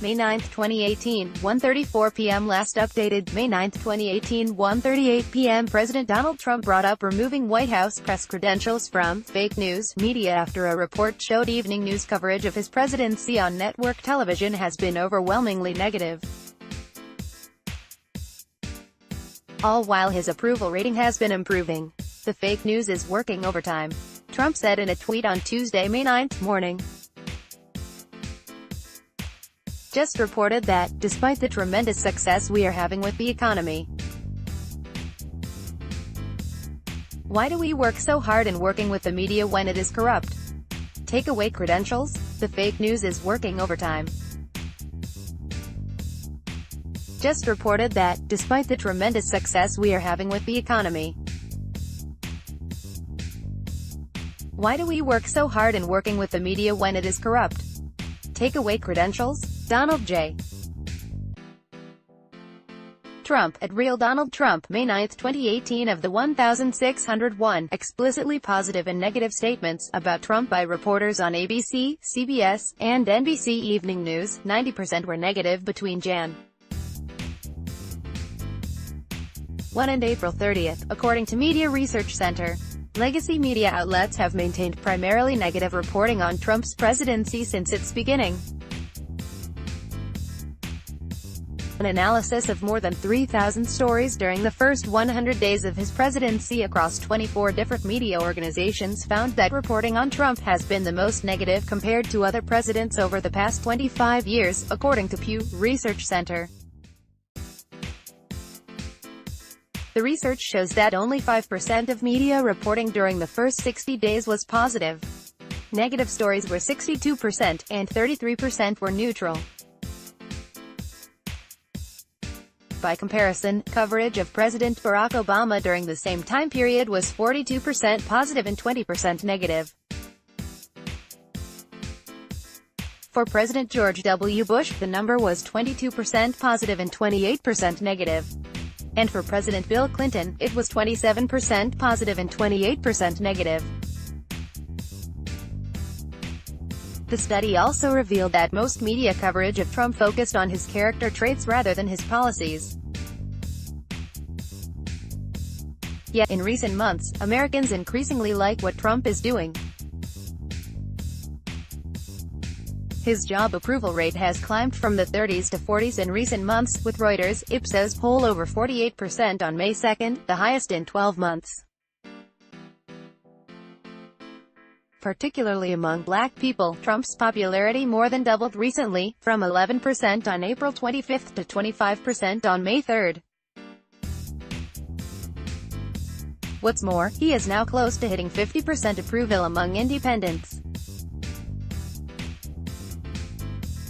May 9, 2018, 1:34 p.m. Last updated, May 9, 2018, 1:38 p.m. President Donald Trump brought up removing White House press credentials from fake news media after a report showed evening news coverage of his presidency on network television has been overwhelmingly negative. All while his approval rating has been improving. The fake news is working overtime, Trump said in a tweet on Tuesday, May 9 morning. Just reported that, despite the tremendous success we are having with the economy, why do we work so hard in working with the media when it is corrupt? Take away credentials? The fake news is working overtime. Just reported that, despite the tremendous success we are having with the economy, why do we work so hard in working with the media when it is corrupt? Take away credentials? Donald J. Trump, at Real Donald Trump, May 9, 2018 of the 1,601 explicitly positive and negative statements about Trump by reporters on ABC, CBS, and NBC Evening News, 90% were negative between Jan. 1 and April 30, according to Media Research Center. Legacy media outlets have maintained primarily negative reporting on Trump's presidency since its beginning. An analysis of more than 3,000 stories during the first 100 days of his presidency across 24 different media organizations found that reporting on Trump has been the most negative compared to other presidents over the past 25 years, according to Pew Research Center. The research shows that only 5% of media reporting during the first 60 days was positive. Negative stories were 62%, and 33% were neutral. By comparison, coverage of President Barack Obama during the same time period was 42% positive and 20% negative. For President George W. Bush, the number was 22% positive and 28% negative. And for President Bill Clinton, it was 27% positive and 28% negative. The study also revealed that most media coverage of Trump focused on his character traits rather than his policies. Yet, in recent months, Americans increasingly like what Trump is doing. His job approval rate has climbed from the 30s to 40s in recent months, with Reuters, Ipsos poll over 48% on May 2, the highest in 12 months. Particularly among black people, Trump's popularity more than doubled recently, from 11% on April 25 to 25% on May 3. What's more, he is now close to hitting 50% approval among independents.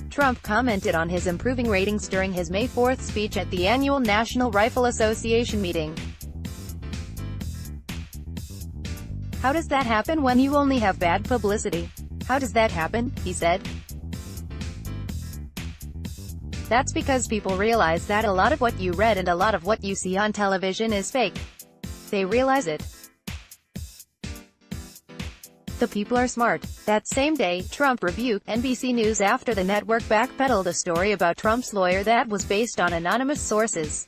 Trump commented on his improving ratings during his May 4 speech at the annual National Rifle Association meeting. "How does that happen when you only have bad publicity? How does that happen?" he said. "That's because people realize that a lot of what you read and a lot of what you see on television is fake. They realize it. The people are smart." That same day, Trump rebuked NBC News after the network backpedaled a story about Trump's lawyer that was based on anonymous sources.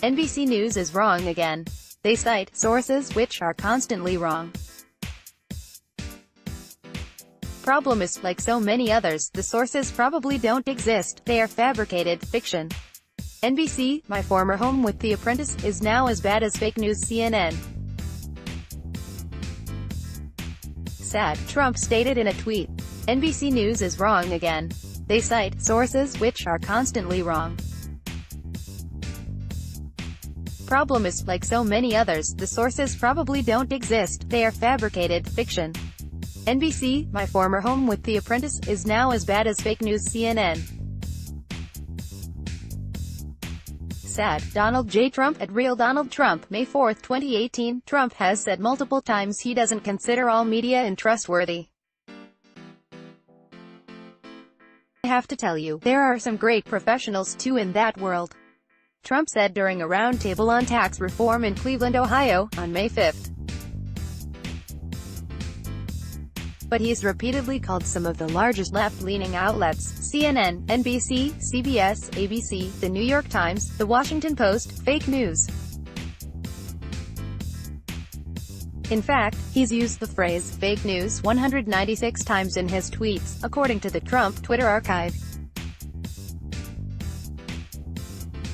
NBC News is wrong again. They cite sources which are constantly wrong. Problem is, like so many others, the sources probably don't exist, they are fabricated fiction. NBC, my former home with The Apprentice, is now as bad as fake news CNN. Sad, Trump stated in a tweet. NBC News is wrong again. They cite sources which are constantly wrong. Problem is, like so many others, the sources probably don't exist, they are fabricated fiction. NBC, my former home with The Apprentice, is now as bad as fake news CNN. Sad, Donald J. Trump, at Real Donald Trump, May 4, 2018, Trump has said multiple times he doesn't consider all media untrustworthy. "I have to tell you, there are some great professionals too in that world," Trump said during a roundtable on tax reform in Cleveland, Ohio, on May 5. but he's repeatedly called some of the largest left-leaning outlets, CNN, NBC, CBS, ABC, The New York Times, The Washington Post, fake news. In fact, he's used the phrase fake news 196 times in his tweets, according to the Trump Twitter archive.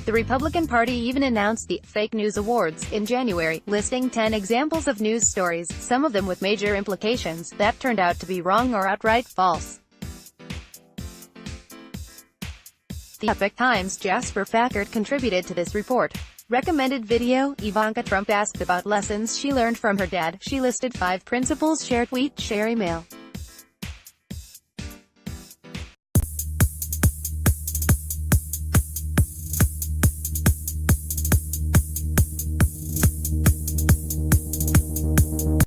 The Republican Party even announced the Fake News Awards in January, listing 10 examples of news stories, some of them with major implications, that turned out to be wrong or outright false. The Epoch Times' Jasper Packard contributed to this report. Recommended video: Ivanka Trump asked about lessons she learned from her dad. She listed 5 principles: share tweet, share email.